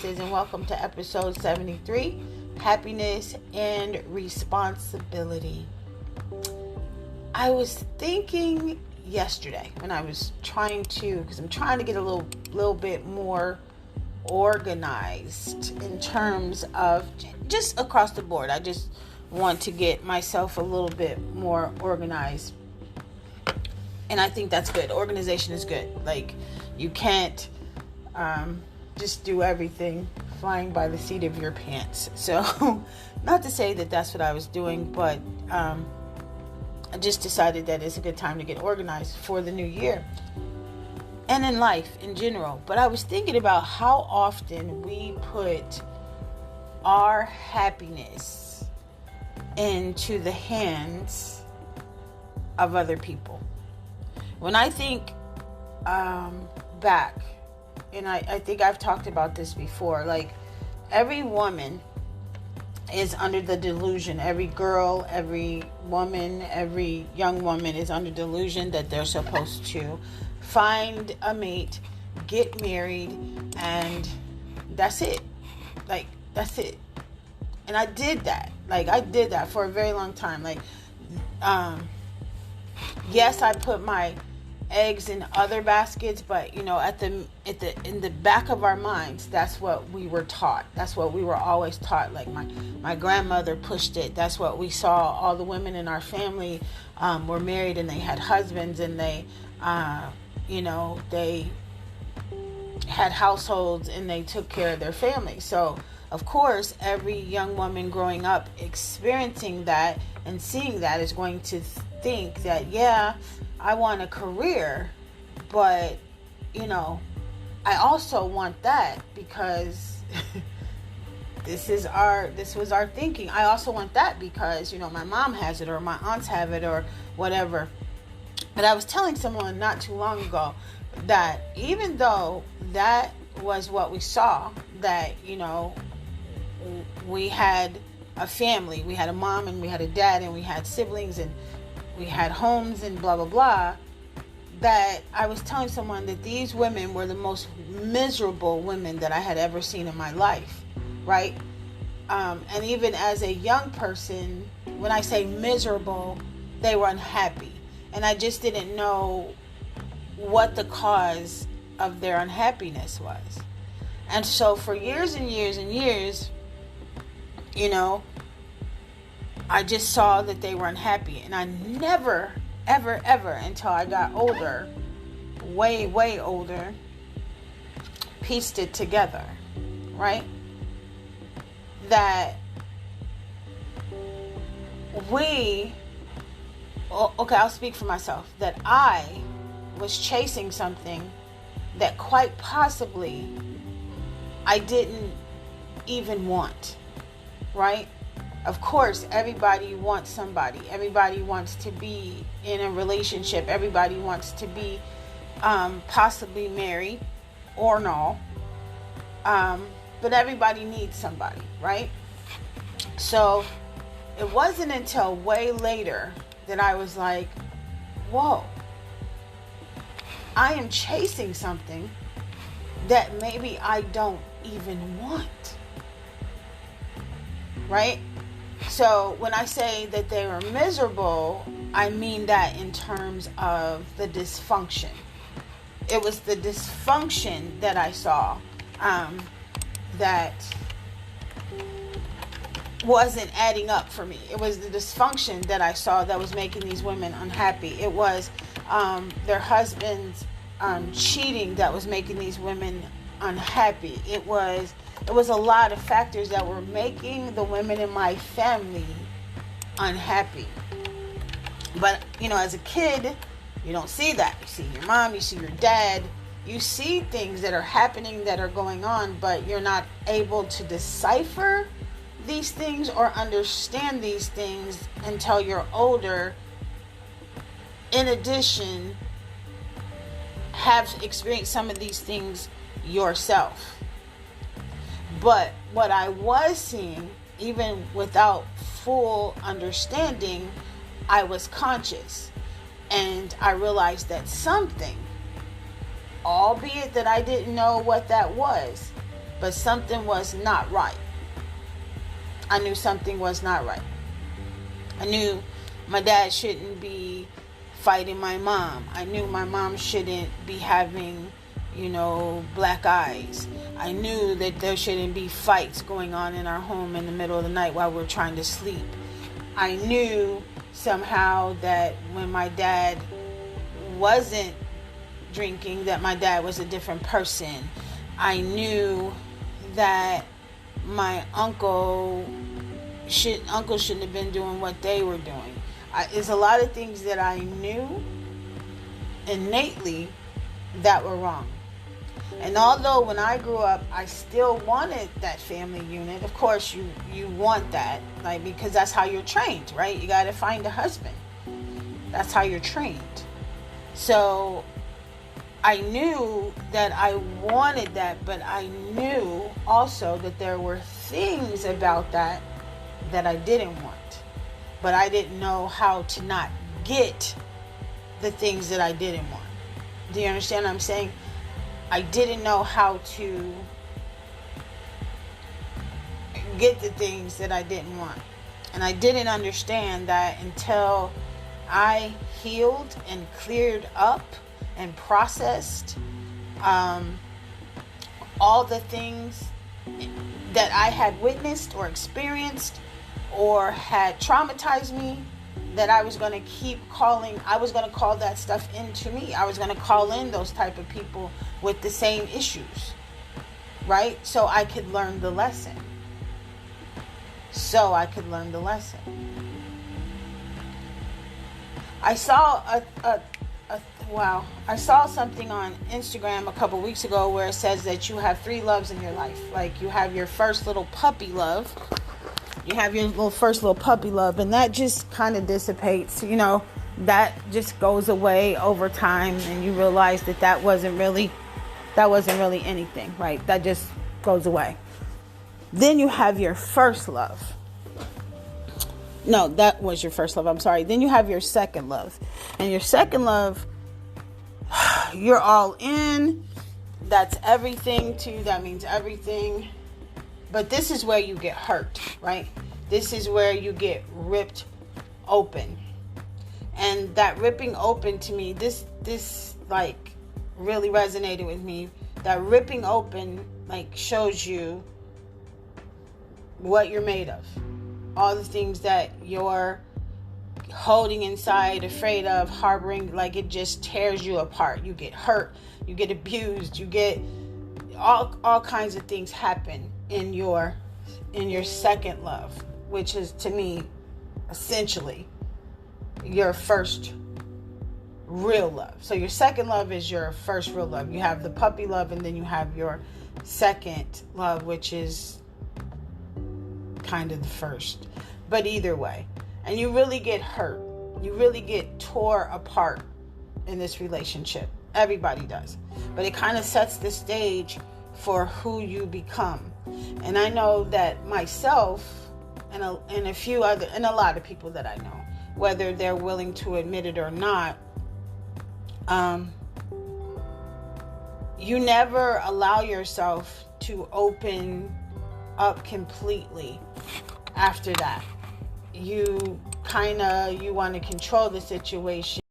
Genesis, and welcome to episode 73, Happiness and Responsibility. I was thinking yesterday when I was because I'm trying to get a little bit more organized in terms of just across the board. I just want to get myself a little bit more organized. And I think that's good. Organization is good. Like, you can't just do everything flying by the seat of your pants. So, not to say that that's what I was doing, but I just decided that it's a good time to get organized for the new year. And in life in general. But I was thinking about how often we put our happiness into the hands of other people. When I think back, and I think I've talked about this before, like, every woman is under the delusion, every girl, every woman, every young woman is under delusion that they're supposed to find a mate, get married, and that's it. Like, that's it. And I did that. Like, I did that for a very long time. Like, yes, I put my eggs in other baskets, but in the back of our minds, that's what we were taught. That's what we were always taught. Like, my grandmother pushed it. That's what we saw. All the women in our family were married, and they had husbands, and they they had households, and they took care of their family. So of course, every young woman growing up experiencing that and seeing that is going to think that, yeah, I want a career, but I also want that because this was our thinking. I also want that because my mom has it, or my aunts have it, or whatever. But I was telling someone not too long ago that even though that was what we saw, that we had a family, we had a mom and we had a dad and we had siblings and we had homes and blah, blah, blah, that I was telling someone that these women were the most miserable women that I had ever seen in my life, right? And even as a young person, when I say miserable, they were unhappy. And I just didn't know what the cause of their unhappiness was. And so for years and years and years, I just saw that they were unhappy. And I never, ever, ever, until I got older, way, way older, pieced it together, right? That I'll speak for myself, that I was chasing something that quite possibly I didn't even want, right? Of course, everybody wants somebody. Everybody wants to be in a relationship. Everybody wants to be possibly married or no. But everybody needs somebody, right? So it wasn't until way later that I was like, whoa, I am chasing something that maybe I don't even want, right? So when I say that they were miserable, I mean that in terms of the dysfunction. It was the dysfunction that I saw that wasn't adding up for me. It was the dysfunction that I saw that was making these women unhappy. It was their husbands cheating that was making these women unhappy. It was a lot of factors that were making the women in my family unhappy. But as a kid, you don't see that. You see your mom, you see your dad, you see things that are happening, that are going on, but you're not able to decipher these things or understand these things until you're older. In addition, have experienced some of these things yourself. But what I was seeing, even without full understanding, I was conscious. And I realized that something, albeit that I didn't know what that was, but something was not right. I knew something was not right. I knew my dad shouldn't be fighting my mom. I knew my mom shouldn't be having, black eyes. I knew that there shouldn't be fights going on in our home in the middle of the night while we're trying to sleep. I knew somehow that when my dad wasn't drinking, that my dad was a different person. I knew that my uncles shouldn't have been doing what they were doing. There's a lot of things that I knew innately that were wrong. And although when I grew up, I still wanted that family unit. Of course, you want that, because that's how you're trained, right? You got to find a husband. That's how you're trained. So I knew that I wanted that, but I knew also that there were things about that I didn't want. But I didn't know how to not get the things that I didn't want. Do you understand what I'm saying? I didn't know how to get the things that I didn't want. And I didn't understand that until I healed and cleared up and processed all the things that I had witnessed or experienced or had traumatized me, that I was going to I was going to call that stuff into me. I was going to call in those type of people with the same issues, right? So I could learn the lesson. I saw I saw something on Instagram a couple weeks ago where it says that you have 3 loves in your life. Like, you have your first little puppy love. You have your first little puppy love, and that just kind of dissipates. That just goes away over time, and you realize that wasn't really anything, right? That just goes away. Then you have your first love. No, that was your first love. I'm sorry. Then you have your second love. And your second love, you're all in. That's everything to you. That means everything. But this is where you get hurt, right? This is where you get ripped open. And that ripping open, to me, this really resonated with me. That ripping open shows you what you're made of. All the things that you're holding inside, afraid of, harboring, it just tears you apart. You get hurt, you get abused, you get all kinds of things happen in your second love, which is, to me, essentially your first real love. So your second love is your first real love. You have the puppy love, and then you have your second love, which is kind of the first. But either way, and you really get hurt. You really get tore apart in this relationship. Everybody does. But it kind of sets the stage for who you become. And I know that myself and a lot of people that I know, whether they're willing to admit it or not, you never allow yourself to open up completely after that. You want to control the situation.